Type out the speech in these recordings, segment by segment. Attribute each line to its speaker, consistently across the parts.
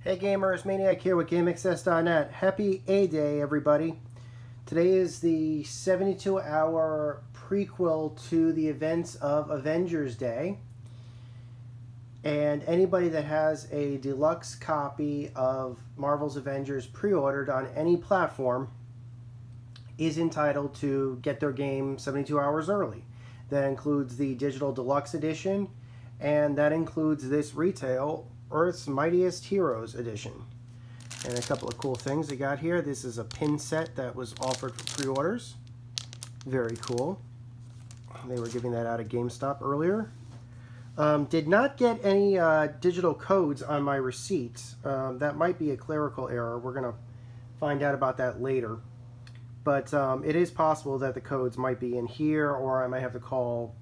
Speaker 1: Hey gamers, Maniac here with GameAccess.net. Happy A-Day, everybody. Today is the 72-hour prequel to the events of Avengers Day. And anybody that has a deluxe copy of Marvel's Avengers pre-ordered on any platform is entitled to get their game 72 hours early. That includes the digital deluxe edition, and that includes this retail Earth's Mightiest Heroes edition. And a couple of cool things they got here. This is a pin set that was offered for pre-orders. Very cool. They were giving that out at GameStop earlier. Did not get any digital codes on my receipt. That might be a clerical error. We're going to find out about that later. But it is possible that the codes might be in here, or I might have to call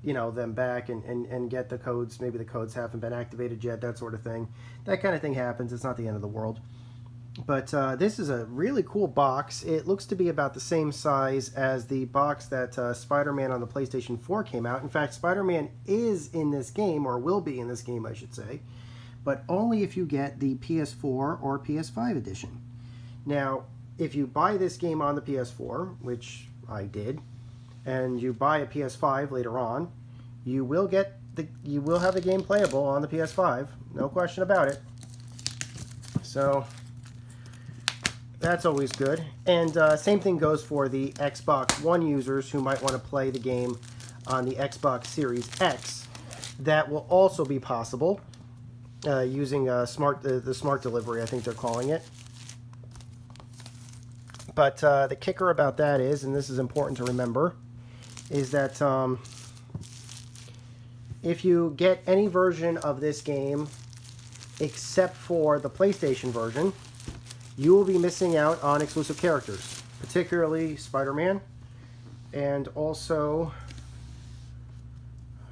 Speaker 1: them back and get the codes. Maybe the codes haven't been activated yet, that sort of thing. That kind of thing happens. It's not the end of the world. But this is a really cool box. It looks to be about the same size as the box that Spider-Man on the PlayStation 4 came out. In fact, Spider-Man is in this game, or will be in this game, I should say, but only if you get the PS4 or PS5 edition. Now, if you buy this game on the PS4, which I did, and you buy a PS5 later on, you will have the game playable on the PS5, no question about it. So that's always good. And same thing goes for the Xbox One users who might want to play the game on the Xbox Series X. That will also be possible using the smart delivery, I think they're calling it. But the kicker about that is, and this is important to remember, is that if you get any version of this game except for the PlayStation version, you will be missing out on exclusive characters, particularly Spider-Man, and also,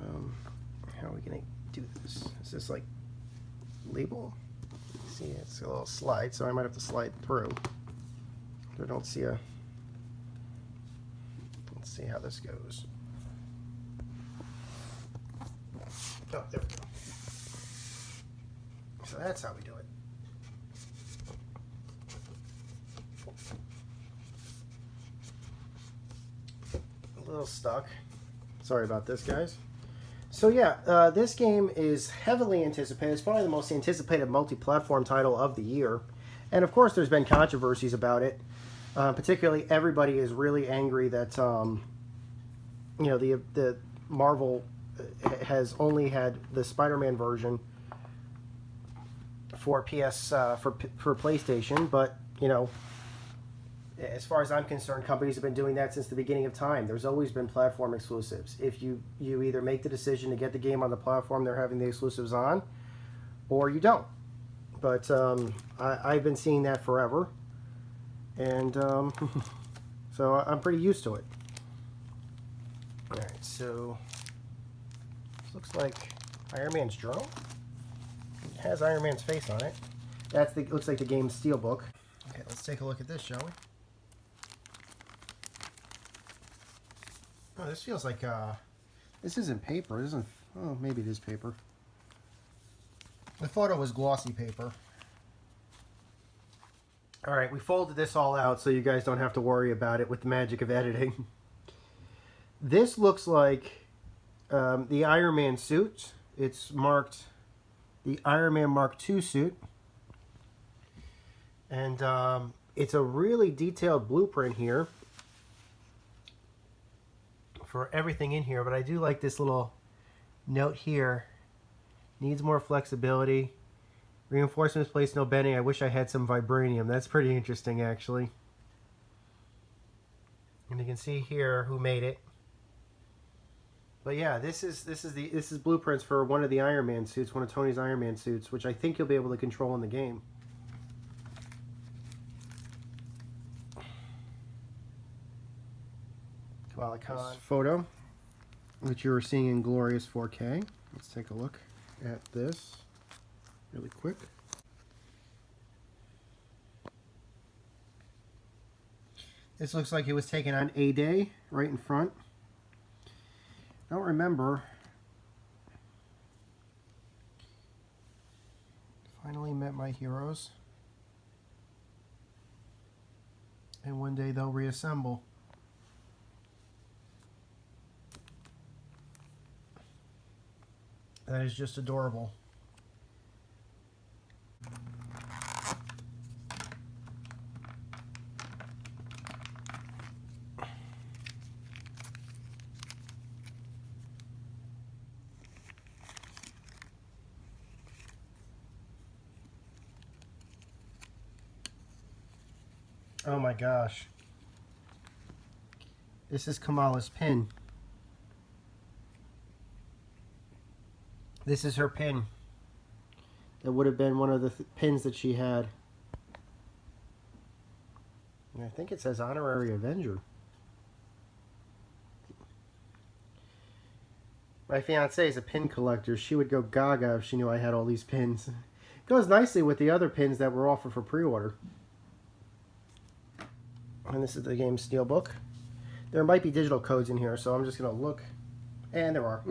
Speaker 1: how are we going to do this? Is this like label? See, it's a little slide, so I might have to slide through. I don't see a... Let's see how this goes. Oh, there we go. So that's how we do it. A little stuck. Sorry about this, guys. So yeah, this game is heavily anticipated. It's probably the most anticipated multi-platform title of the year. And of course there's been controversies about it. Particularly, everybody is really angry that the Marvel has only had the Spider-Man version for for PlayStation. But as far as I'm concerned, companies have been doing that since the beginning of time. There's always been platform exclusives. If you either make the decision to get the game on the platform they're having the exclusives on, or you don't. But I've been seeing that forever. And so I'm pretty used to it. Alright, so this looks like Iron Man's journal. It has Iron Man's face on it. Looks like the game's steelbook. Okay, let's take a look at this, shall we? Oh, this feels like this isn't paper. This isn't. Oh, maybe it is paper. I thought it was glossy paper. All right, we folded this all out so you guys don't have to worry about it with the magic of editing. This looks like the Iron Man suit. It's marked the Iron Man Mark II suit. And it's a really detailed blueprint here for everything in here. But I do like this little note here. Needs more flexibility. Reinforcements placed, no bending. I wish I had some vibranium. That's pretty interesting, actually. And you can see here who made it. But yeah, this is blueprints for one of the Iron Man suits, one of Tony's Iron Man suits, which I think you'll be able to control in the game. Kamala Khan photo, which you were seeing in glorious 4K. Let's take a look at this really quick. This looks like it was taken on A-Day, right in front. I don't remember. Finally met represent my heroes. And one day they'll reassemble. That is just adorable. Oh my gosh. This is Kamala's pin. This is her pin. That would have been one of the pins that she had. And I think it says Honorary Avenger. My fiancée is a pin collector. She would go gaga if she knew I had all these pins. It goes nicely with the other pins that were offered for pre-order. And this is the game Steelbook. There might be digital codes in here, so I'm just going to look. And there are.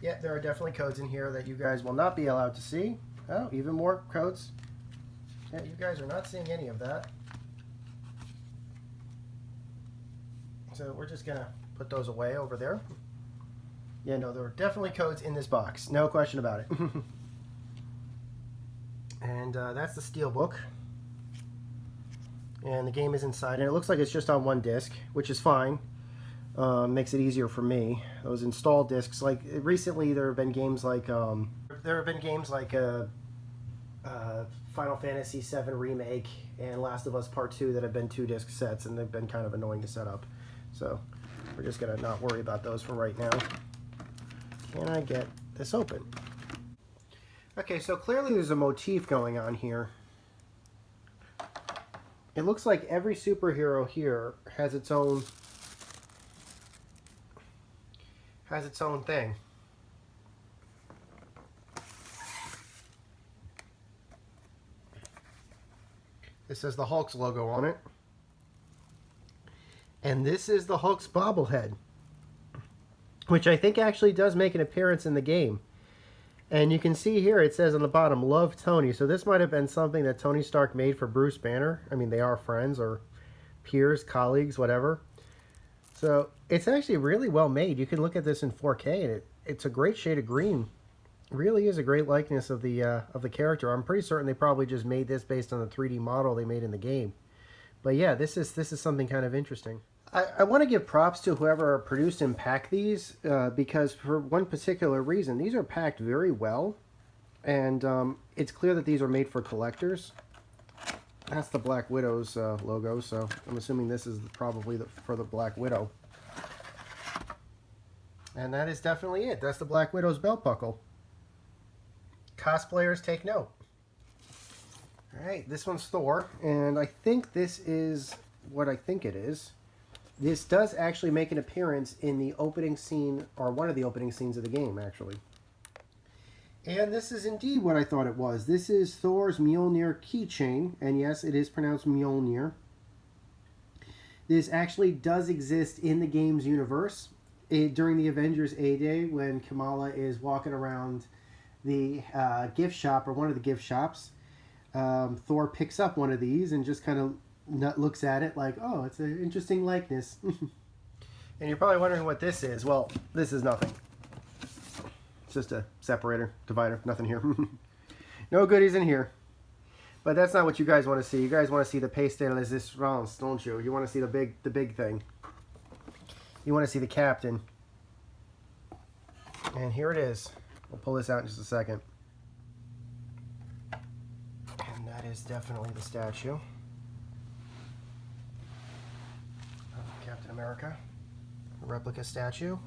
Speaker 1: Yeah, there are definitely codes in here that you guys will not be allowed to see. Oh, even more codes. Yeah, you guys are not seeing any of that. So we're just going to put those away over there. Yeah, no, there are definitely codes in this box. No question about it. And that's the Steelbook. And the game is inside, and it looks like it's just on one disc, which is fine. Makes it easier for me. Those install discs, like recently, there have been games like Final Fantasy VII Remake and Last of Us Part 2 that have been 2-disc sets, and they've been kind of annoying to set up. So we're just gonna not worry about those for right now. Can I get this open? Okay, so clearly there's a motif going on here. It looks like every superhero here has its own thing. This says the Hulk's logo on it. And this is the Hulk's bobblehead, which I think actually does make an appearance in the game. And you can see here it says on the bottom, "Love Tony." So this might have been something that Tony Stark made for Bruce Banner. I mean, they are friends or peers, colleagues, whatever. So it's actually really well made. You can look at this in 4K, and it's a great shade of green. It really is a great likeness of the character. I'm pretty certain they probably just made this based on the 3D model they made in the game. But yeah, this is something kind of interesting. I want to give props to whoever produced and packed these because for one particular reason, these are packed very well, and it's clear that these are made for collectors. That's the Black Widow's logo, so I'm assuming this is probably for the Black Widow. And that is definitely it. That's the Black Widow's belt buckle. Cosplayers, take note. All right, this one's Thor, and I think this is what I think it is. This does actually make an appearance in the opening scene, or one of the opening scenes of the game, actually. And this is indeed what I thought it was. This is Thor's Mjolnir keychain, and yes, it is pronounced Mjolnir. This actually does exist in the game's universe. During the Avengers A-Day, when Kamala is walking around the gift shop, or one of the gift shops, Thor picks up one of these and just kind of looks at it like, oh, it's an interesting likeness. And you're probably wondering what this is. Well, this is nothing. It's just a separator, divider, nothing here. No goodies in here. But that's not what you guys want to see. You guys want to see the pièce de résistance, don't you? You want to see the big thing. You want to see the captain. And here it is. We'll pull this out in just a second. And that is definitely the statue. Captain America, a replica statue.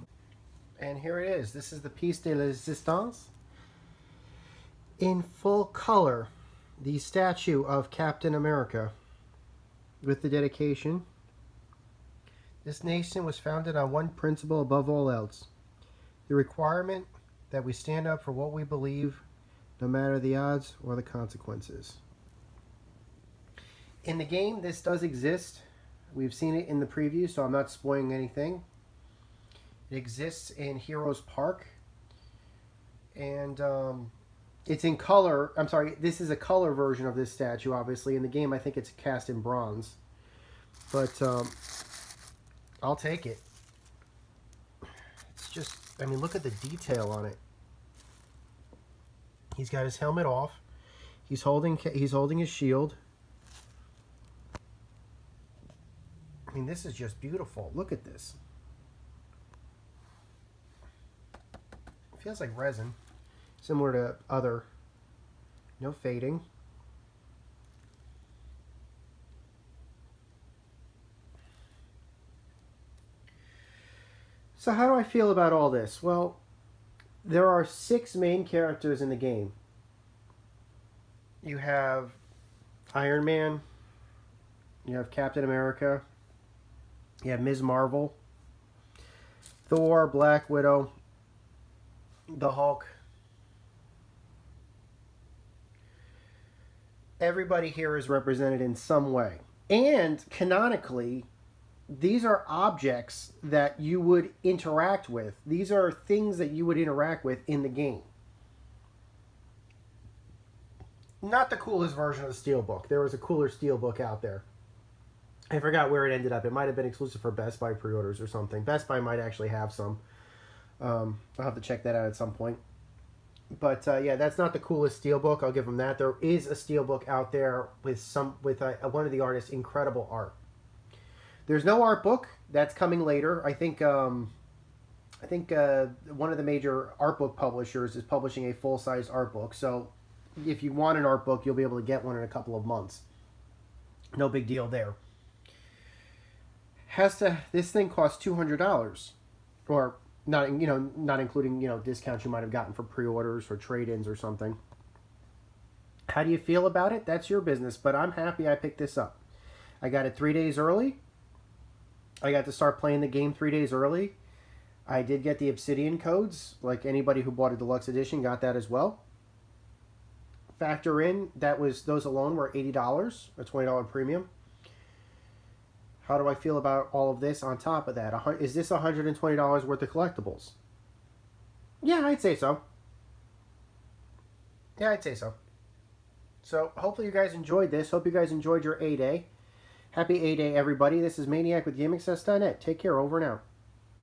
Speaker 1: And here it is. This is the pièce de résistance. In full color, the statue of Captain America with the dedication. This nation was founded on one principle above all else. The requirement that we stand up for what we believe, no matter the odds or the consequences. In the game, this does exist. We've seen it in the preview, so I'm not spoiling anything. It exists in Heroes Park. And It's in color. I'm sorry, this is a color version of this statue, obviously. In the game, I think it's cast in bronze. But I'll take it. It's just, I mean, look at the detail on it. He's got his helmet off. He's holding his shield. I mean, this is just beautiful. Look at this. It feels like resin. Similar to other. No fading. So how do I feel about all this? Well, there are 6 main characters in the game. You have Iron Man. You have Captain America. You have Ms. Marvel. Thor, Black Widow. The Hulk. Everybody here is represented in some way. And canonically, these are objects that you would interact with. These are things that you would interact with in the game. Not the coolest version of the Steelbook. There was a cooler Steelbook out there. I forgot where it ended up. It might have been exclusive for Best Buy pre-orders or something. Best Buy might actually have some. I'll have to check that out at some point. But yeah, that's not the coolest Steelbook. I'll give them that. There is a Steelbook out there with one of the artists' incredible art. There's no art book. That's coming later. I think one of the major art book publishers is publishing a full-size art book. So if you want an art book, you'll be able to get one in a couple of months. No big deal there. This thing costs $200, or not including discounts you might have gotten for pre-orders or trade-ins or something. How do you feel about it? That's your business, but I'm happy I picked this up. I got it 3 days early. I got to start playing the game 3 days early. I did get the Obsidian codes, like anybody who bought a deluxe edition got that as well. Factor in those alone were $80, a $20 premium. How do I feel about all of this on top of that? Is this $120 worth of collectibles? Yeah, I'd say so. So hopefully you guys enjoyed this. Hope you guys enjoyed your A-Day. Happy A-Day, everybody. This is Maniac with GameAccess.net. Take care. Over and out.